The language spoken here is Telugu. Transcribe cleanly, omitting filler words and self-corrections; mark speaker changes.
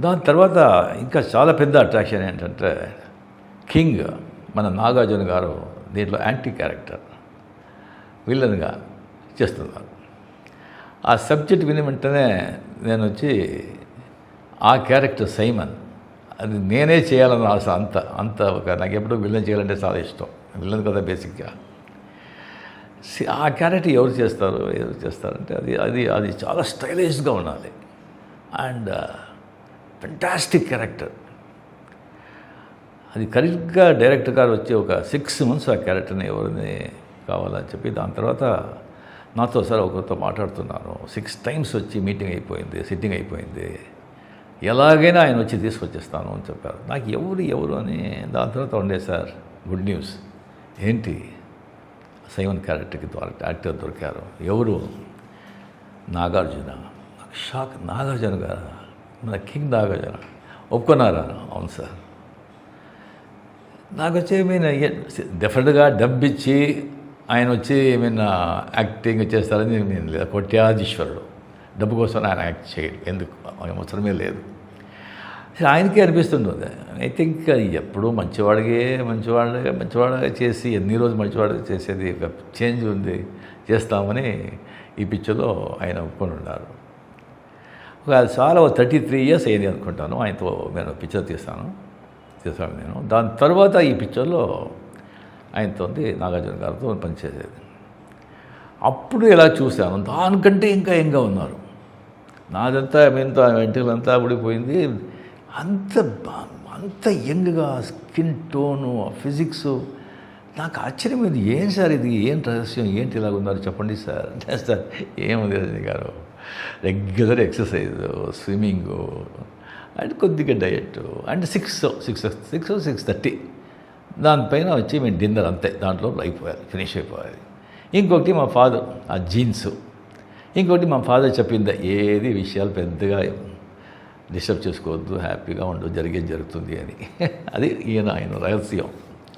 Speaker 1: దాని తర్వాత ఇంకా చాలా పెద్ద అట్రాక్షన్ ఏంటంటే కింగ్ మన నాగార్జున గారు దీంట్లో యాంటీ క్యారెక్టర్ విలన్గా చేస్తున్నారు. ఆ సబ్జెక్ట్ విని వెంటనే నేను వచ్చి ఆ క్యారెక్టర్ సైమన్ అది నేనే చేయాలని ఆశ. అంత నాకు ఎప్పుడూ విలన్ చేయాలంటే చాలా ఇష్టం. విలన్ కదా బేసిక్గా. ఆ క్యారెక్టర్ ఎవరు చేస్తారంటే అది చాలా స్టైలిష్గా ఉండాలి అండ్ ఫెంటాస్టిక్ క్యారెక్టర్. అది కరెక్ట్గా డైరెక్టర్ గారు వచ్చి ఒక 6 months ఆ క్యారెక్టర్ని ఎవరిని కావాలని చెప్పి దాని తర్వాత నాతో సార్ ఒకరితో మాట్లాడుతున్నాను. 6 times వచ్చి మీటింగ్ అయిపోయింది, సిట్టింగ్ అయిపోయింది, ఎలాగైనా ఆయన వచ్చి తీసుకొచ్చేస్తాను అని చెప్పారు. నాకు ఎవరు అని దాని తర్వాత ఉండే సార్ గుడ్ న్యూస్ ఏంటి సైమన్ క్యారెక్టర్కి యాక్టర్ దొరికారు. ఎవరు? నాగార్జున. నాకు షాక్. నాగార్జున గారు మన కింగ్ నాగార్జున ఒప్పుకున్నారా? అవును సార్. నాకు వచ్చి ఏమైనా డెఫినెట్గా డబ్బు ఇచ్చి ఆయన వచ్చి ఏమైనా యాక్టింగ్ చేస్తారని నేను లేదు. కోట్యాధీశ్వరుడు డబ్బు కోసం ఆయన యాక్ట్ చేయడు. ఎందుకు అవసరమే లేదు. ఆయనకే అనిపిస్తుంటుంది. ఐ థింక్ ఎప్పుడూ మంచివాడిగా చేసి ఎన్ని రోజులు మంచివాడిగా చేసేది చేంజ్ ఉంది చేస్తామని ఈ పిక్చర్లో ఆయన ఒప్పుకొని ఉన్నారు. చాలా 33 years అయింది అనుకుంటాను ఆయనతో నేను పిక్చర్ చేశాను నేను. దాని తర్వాత ఈ పిక్చర్లో ఆయనతో నాగార్జున గారితో పనిచేసేది. అప్పుడు ఎలా చూశాను దానికంటే ఇంకా యంగ్గా ఉన్నారు. నాదంతా వెంట్రుకలంతా ఊడిపోయింది. అంత యంగ్గా స్కిన్ టోను ఫిజిక్స్ నాకు ఆశ్చర్యమైంది. ఏం సార్ ఇది, ఏం రహస్యం, ఏంటి ఇలాగ ఉన్నారు చెప్పండి సార్. సార్ ఏముంది రజనీ గారు, రెగ్యులర్ ఎక్సర్సైజ్, స్విమ్మింగు అండ్ కొద్దిగా డయట్ అండ్ 6:30 దానిపైన వచ్చి మేము డిన్నర్ అంతే. దాంట్లో ఫినిష్ అయిపోవాలి. ఇంకొకటి మా ఫాదర్ ఆ జీన్స్, ఇంకొకటి మా ఫాదర్ చెప్పింది ఏది విషయాలు పెద్దగా డిస్టర్బ్ చేసుకోవద్దు, హ్యాపీగా ఉండు, జరిగేది జరుగుతుంది అని. అది ఆయన రహస్యం.